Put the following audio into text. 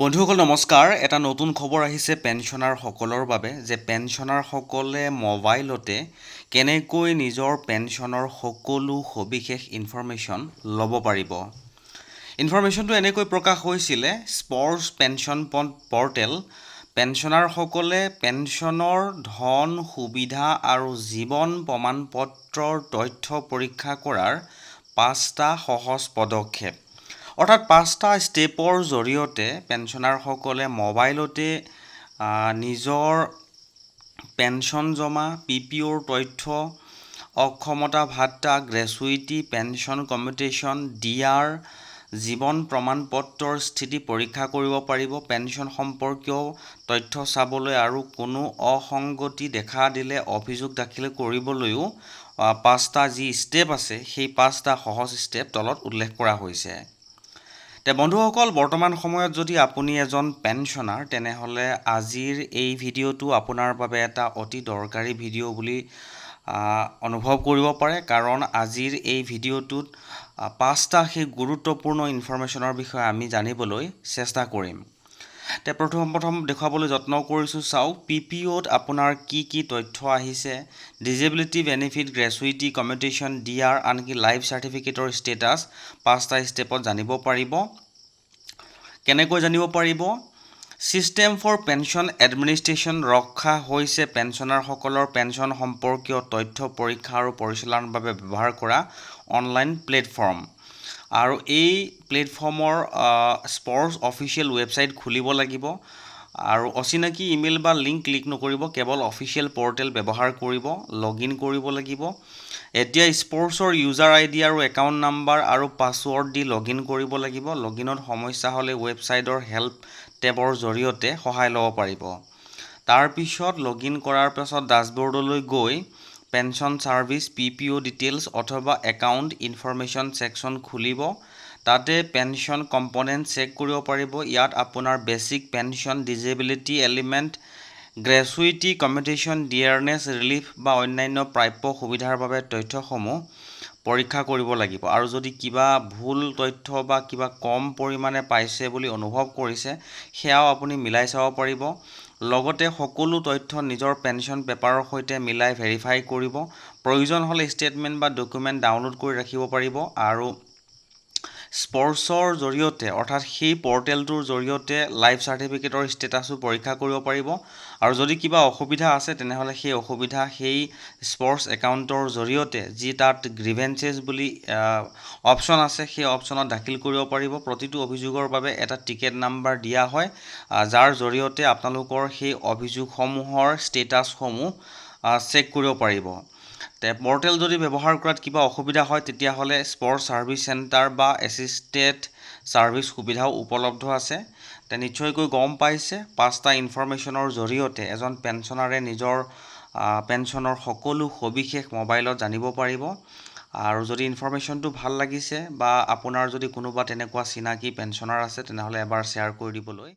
বন্ধুসকল নমস্কাৰ। এটা নতুন খবৰ আহিছে পেঞ্চনাৰসকলৰ বাবে যে পেঞ্চনাৰসকলে মোবাইলতে কেনেকৈ নিজৰ পেঞ্চনৰ সকলো সবিশেষ ইনফৰমেশ্যন ল'ব পাৰিব। ইনফৰমেশ্যনটো এনেকৈ প্ৰকাশ হৈছিলে স্পৰ্টছ পেঞ্চন পৰ্টেল পেঞ্চনাৰসকলে পেঞ্চনৰ ধন সুবিধা আৰু জীৱন প্ৰমাণপত্ৰৰ তথ্য পৰীক্ষা কৰাৰ 5টা সহজ পদক্ষেপ অৰ্থাৎ 5টা ষ্টেপৰ জৰিয়তে পেঞ্চনাৰসকলে মোবাইলতে নিজৰ পেঞ্চন জমা PPOৰ তথ্য অক্ষমতা ভাত্তা গ্ৰেচুইটি পেঞ্চন কমিউটেশ্যন DR জীৱন প্ৰমাণপত্ৰৰ স্থিতি পৰীক্ষা কৰিব পাৰিব। পেঞ্চন সম্পৰ্কীয় তথ্য চাবলৈ আৰু কোনো অসংগতি দেখা দিলে অভিযোগ দাখিল কৰিবলৈও 5টা যি ষ্টেপ আছে সেই 5টা সহজ ষ্টেপ তলত উল্লেখ কৰা হৈছে। বন্ধুসকল বৰ্তমান সময়ত যদি আপুনি এজন পেঞ্চনাৰ তেনেহ'লে আজিৰ এই ভিডিঅ'টো আপোনাৰ বাবে এটা অতি দৰকাৰী ভিডিঅ' বুলি অনুভৱ কৰিব পাৰে, কাৰণ আজিৰ এই ভিডিঅ'টোত 5টা সেই গুৰুত্বপূৰ্ণ ইনফৰমেশ্যনৰ বিষয়ে আমি জানিবলৈ চেষ্টা কৰিম। প্ৰথম দেখুৱাবলৈ যত্ন কৰিছোঁ। চাওক PPOত আপোনাৰ কি তথ্য আহিছে, ডিজেবিলিটি বেনিফিট গ্ৰেচুইটি কমিউটেশ্যন DR আনকি লাইফ চাৰ্টিফিকেটৰ ষ্টেটাছ 5টা ষ্টেপত জানিব পাৰিব। কেনেকৈ জানিব পাৰিব? ছিষ্টেম ফৰ পেঞ্চন এডমিনিষ্ট্ৰেশ্যন ৰখা হৈছে পেঞ্চনাৰসকলৰ পেঞ্চন সম্পৰ্কীয় তথ্য পৰীক্ষা আৰু পৰিচালনাৰ বাবে ব্যৱহাৰ কৰা অনলাইন প্লেটফৰ্ম। আৰু এই প্লেটফৰ্মৰ স্পৰ্টছ অফিচিয়েল ৱেবছাইট খুলিব লাগিব আৰু অচিনাকি ইমেইল বা লিংক ক্লিক নকৰিব, কেৱল অফিচিয়েল পৰ্টেল ব্যৱহাৰ কৰিব, লগইন কৰিব লাগিব। এতিয়া স্পৰ্টছৰ ইউজাৰ ID আৰু একাউণ্ট নাম্বাৰ আৰু পাছৱৰ্ড দি লগইন কৰিব লাগিব। লগইনত সমস্যা হ'লে ৱেবছাইটৰ হেল্প টেবৰ জৰিয়তে সহায় ল'ব পাৰিব। তাৰপিছত লগইন কৰাৰ পাছত ডাছবৰ্ডলৈ গৈ পেঞ্চন ছাৰ্ভিচ PPO ডিটেইলছ অথবা একাউণ্ট ইনফৰমেশ্যন ছেকশ্যন খুলিব। তাতে পেঞ্চন কম্পনেণ্ট চেক কৰিব পাৰিব। ইয়াত আপোনাৰ basic pension, disability element, gratuity commutation, dearness relief বা অন্যান্য প্ৰাপ্য সুবিধাৰ বাবে তথ্যসমূহ পৰীক্ষা কৰিব লাগিব। আৰু যদি কিবা ভুল তথ্য বা কিবা কম পৰিমাণে পাইছে বুলি অনুভৱ কৰিছে সেয়াও আপুনি মিলাই চাব পাৰিব। লগতে সকলো তথ্য নিজৰ পেঞ্চন পেপাৰৰ সৈতে মিলাই ভেৰিফাই কৰিব। প্ৰয়োজন হ'লে ষ্টেটমেণ্ট বা ডকুমেণ্ট ডাউনলোড কৰি ৰাখিব পাৰিব। আৰু স্পৰ্টছৰ জৰিয়তে অৰ্থাৎ সেই পৰ্টেলটোৰ জৰিয়তে লাইফ চাৰ্টিফিকেটৰ ষ্টেটাছো পৰীক্ষা কৰিব পাৰিব। আৰু যদি কিবা অসুবিধা আছে তেনেহ'লে সেই অসুবিধা সেই স্পৰ্টছ একাউণ্টৰ জৰিয়তে যি তাত গ্ৰিভেঞ্চেছ বুলি অপশ্যন আছে সেই অপশ্যনত দাখিল কৰিব পাৰিব। প্ৰতিটো অভিযোগৰ বাবে এটা টিকেট নাম্বাৰ দিয়া হয়, যাৰ জৰিয়তে আপোনালোকৰ সেই অভিযোগসমূহৰ ষ্টেটাছসমূহ চেক কৰিব পাৰিব। পৰ্টেল যদি ব্যৱহাৰ কৰাত কিবা অসুবিধা হয় তেতিয়াহ'লে স্পৰ্টছ ছাৰ্ভিচ চেণ্টাৰ বা এছিষ্টেড ছাৰ্ভিচ সুবিধাও উপলব্ধ আছে। নিশ্চয়কৈ গম পাইছে 5টা ইনফৰমেশ্যনৰ জৰিয়তে এজন পেঞ্চনাৰে নিজৰ পেঞ্চনৰ সকলো সবিশেষ মোবাইলত জানিব পাৰিব। আৰু যদি ইনফৰমেশ্যনটো ভাল লাগিছে বা আপোনাৰ যদি কোনোবা তেনেকুৱা চিনাকি পেঞ্চনাৰ আছে তেনেহ'লে এবাৰ শ্বেয়াৰ কৰি দিবলৈ